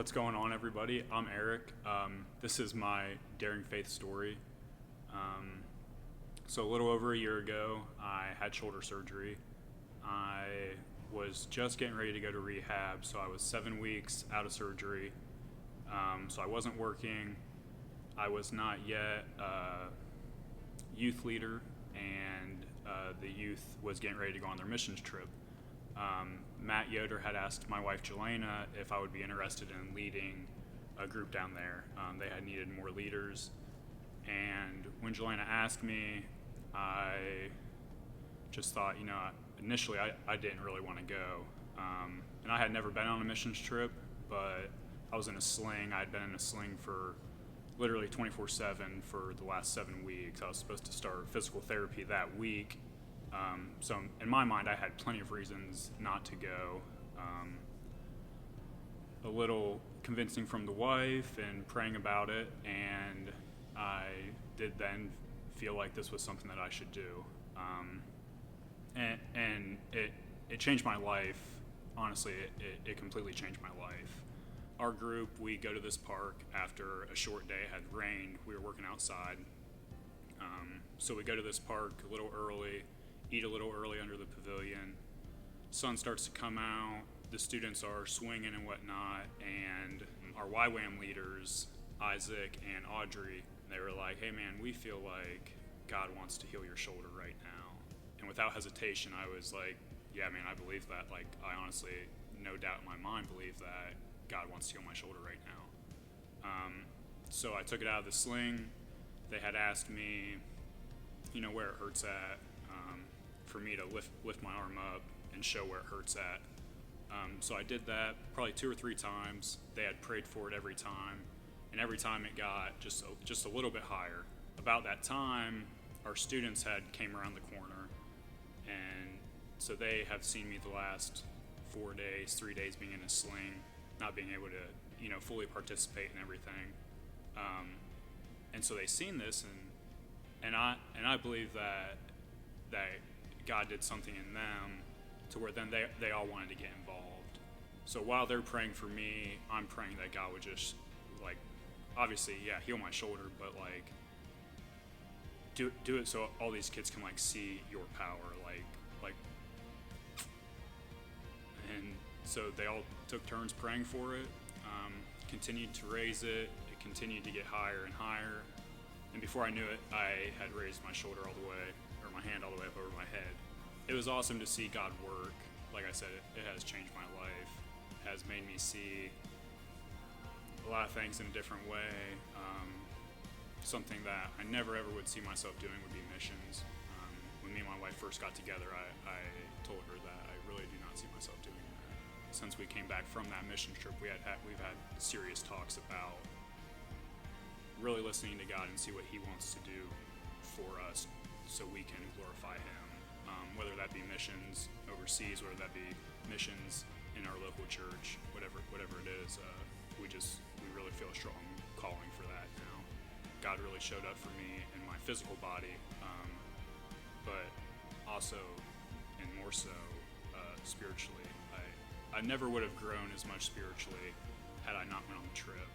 What's going on, everybody? I'm Eric. This is my daring faith story. So a little over a year ago, I had shoulder surgery. I was just getting ready to go to rehab, so I was 7 weeks out of surgery. So I wasn't working. I was not yet a youth leader, and the youth was getting ready to go on their missions trip. Matt Yoder had asked my wife Jelena if I would be interested in leading a group down there. They had needed more leaders, and when Jelena asked me, I just thought, initially I didn't really want to go. And I had never been on a missions trip, but I was in a sling. I'd been in a sling for literally 24/7 for the last 7 weeks. I was supposed to start physical therapy that week. So in my mind, I had plenty of reasons not to go. A little convincing from the wife and praying about it, and I did then feel like this was something that I should do. And it changed my life. Honestly, it completely changed my life. Our group, we go to this park after a short day. It had rained. We were working outside. So we go to this park a little early, eat a little early under the pavilion. Sun starts to come out. The students are swinging and whatnot. And our YWAM leaders, Isaac and Audrey, they were like, "Hey man, we feel like God wants to heal your shoulder right now." And without hesitation, I was like, "Yeah, man, I believe that." Like, I honestly, no doubt in my mind, believe that God wants to heal my shoulder right now. So I took it out of the sling. They had asked me, where it hurts at, for me to lift my arm up and show where it hurts at. So I did that probably 2 or 3 times. They had prayed for it every time, and every time it got just a little bit higher. About that time, our students had came around the corner, and so they have seen me the last 4 days, 3 days being in a sling, not being able to, fully participate in everything. And so they seen this, and I believe that God did something in them to where then they all wanted to get involved. So while they're praying for me, I'm praying that God would just, obviously, heal my shoulder, but do it so all these kids can see your power, and so they all took turns praying for it, continued to raise it. It continued to get higher and higher, and before I knew it, I had raised my shoulder all the way, or my hand all the way up over my head. It was awesome to see God work. Like I said, it has changed my life. It has made me see a lot of things in a different way. Something that I never ever would see myself doing would be missions. When me and my wife first got together, I told her that I really do not see myself doing that. Since we came back from that mission trip, we've had serious talks about really listening to God and see what He wants to do for us so we can glorify Him. Whether that be missions overseas, whether that be missions in our local church, whatever it is, we really feel a strong calling for that now. God really showed up for me in my physical body, but also and more so spiritually. I never would have grown as much spiritually had I not been on the trip.